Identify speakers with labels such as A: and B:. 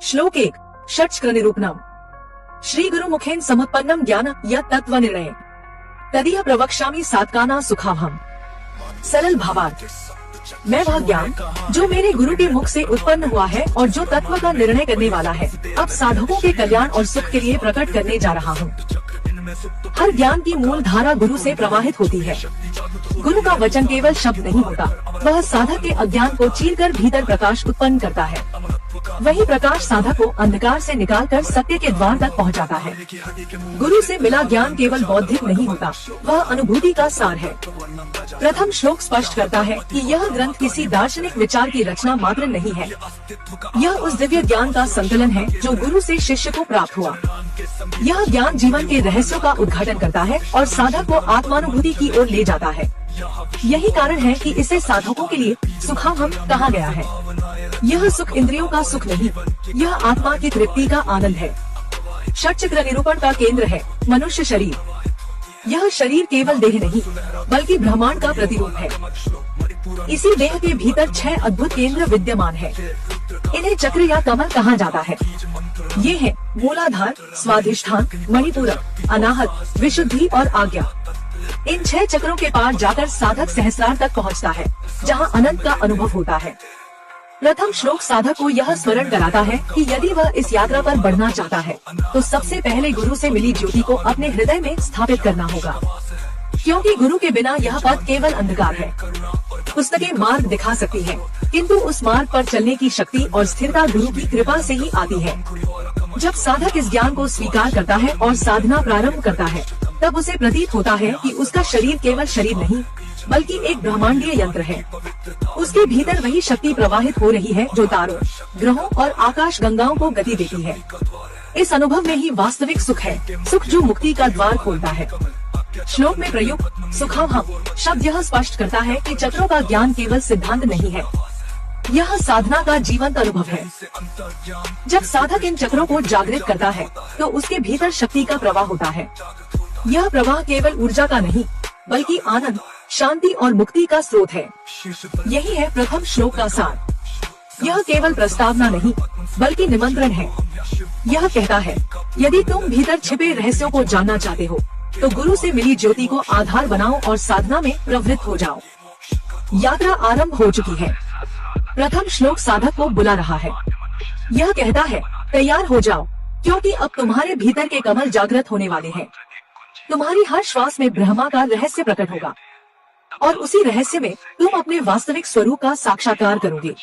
A: श्लोक 1 षट्चक्र निरूपणम। श्री गुरु मुखेन समुत्पन्नम ज्ञान यत् तत्व निर्णय तदीह प्रवक्ष्यामि सात्काना सुखावहम। सरल भावार्थ, मैं वह ज्ञान जो मेरे गुरु के मुख से उत्पन्न हुआ है और जो तत्व का निर्णय करने वाला है, अब साधकों के कल्याण और सुख के लिए प्रकट करने जा रहा हूँ। हर ज्ञान की मूल धारा गुरु से प्रवाहित होती है। गुरु का वचन केवल शब्द नहीं होता, वह साधक के अज्ञान को चीरकर भीतर प्रकाश उत्पन्न करता है। वही प्रकाश साधक को अंधकार से निकालकर सत्य के द्वार तक पहुंचाता है। गुरु से मिला ज्ञान केवल बौद्धिक नहीं होता, वह अनुभूति का सार है। प्रथम श्लोक स्पष्ट करता है कि यह ग्रंथ किसी दार्शनिक विचार की रचना मात्र नहीं है। यह उस दिव्य ज्ञान का संकलन है जो गुरु से शिष्य को प्राप्त हुआ। यह ज्ञान जीवन के रहस्यों का उद्घाटन करता है और साधक को आत्मानुभूति की ओर ले जाता है। यही कारण है कि इसे साधकों के लिए सुखावहम कहा गया है। यह सुख इंद्रियों का सुख नहीं, यह आत्मा की तृप्ति का आनंद है। षट्चक्र निरूपण का केंद्र है मनुष्य शरीर। यह शरीर केवल देह नहीं, बल्कि ब्रह्मांड का प्रतिरूप है। इसी देह के भीतर 6 अद्भुत केंद्र विद्यमान है। इन्हें चक्र या कमल कहा जाता है। ये है मूलाधार, स्वाधिष्ठान, मणिपूरक, अनाहत, विशुद्धि और आज्ञा। इन 6 चक्रों के पार जाकर साधक सहस्रार तक पहुंचता है, जहां अनंत का अनुभव होता है। प्रथम श्लोक साधक को यह स्मरण कराता है कि यदि वह इस यात्रा पर बढ़ना चाहता है, तो सबसे पहले गुरु से मिली ज्योति को अपने हृदय में स्थापित करना होगा, क्योंकि गुरु के बिना यह पथ केवल अंधकार है। पुस्तकें मार्ग दिखा सकती हैं, किंतु उस मार्ग पर चलने की शक्ति और स्थिरता गुरु की कृपा से ही आती है। जब साधक इस ज्ञान को स्वीकार करता है और साधना प्रारंभ करता है, तब उसे प्रतीत होता है कि उसका शरीर केवल शरीर नहीं, बल्कि एक ब्रह्मांडीय यंत्र है। उसके भीतर वही शक्ति प्रवाहित हो रही है जो तारों, ग्रहों और आकाश गंगाओं को गति देती है। इस अनुभव में ही वास्तविक सुख है, सुख जो मुक्ति का द्वार खोलता है। श्लोक में प्रयुक्त सुखावहम शब्द यह स्पष्ट करता है कि चक्रों का ज्ञान केवल सिद्धांत नहीं है, यह साधना का जीवंत अनुभव है। जब साधक इन चक्रों को जागृत करता है, तो उसके भीतर शक्ति का प्रवाह होता है। यह प्रवाह केवल ऊर्जा का नहीं, बल्कि आनंद, शांति और मुक्ति का स्रोत है। यही है प्रथम श्लोक का सार। यह केवल प्रस्तावना नहीं, बल्कि निमंत्रण है। यह कहता है, यदि तुम भीतर छिपे रहस्यों को जानना चाहते हो, तो गुरु से मिली ज्योति को आधार बनाओ और साधना में प्रवृत्त हो जाओ। यात्रा आरंभ हो चुकी है। प्रथम श्लोक साधक को बुला रहा है। यह कहता है, तैयार हो जाओ, क्योंकि अब तुम्हारे भीतर के कमल जागृत होने वाले हैं। तुम्हारी हर श्वास में ब्रह्मा का रहस्य प्रकट होगा और उसी रहस्य में तुम अपने वास्तविक स्वरूप का साक्षात्कार करोगे।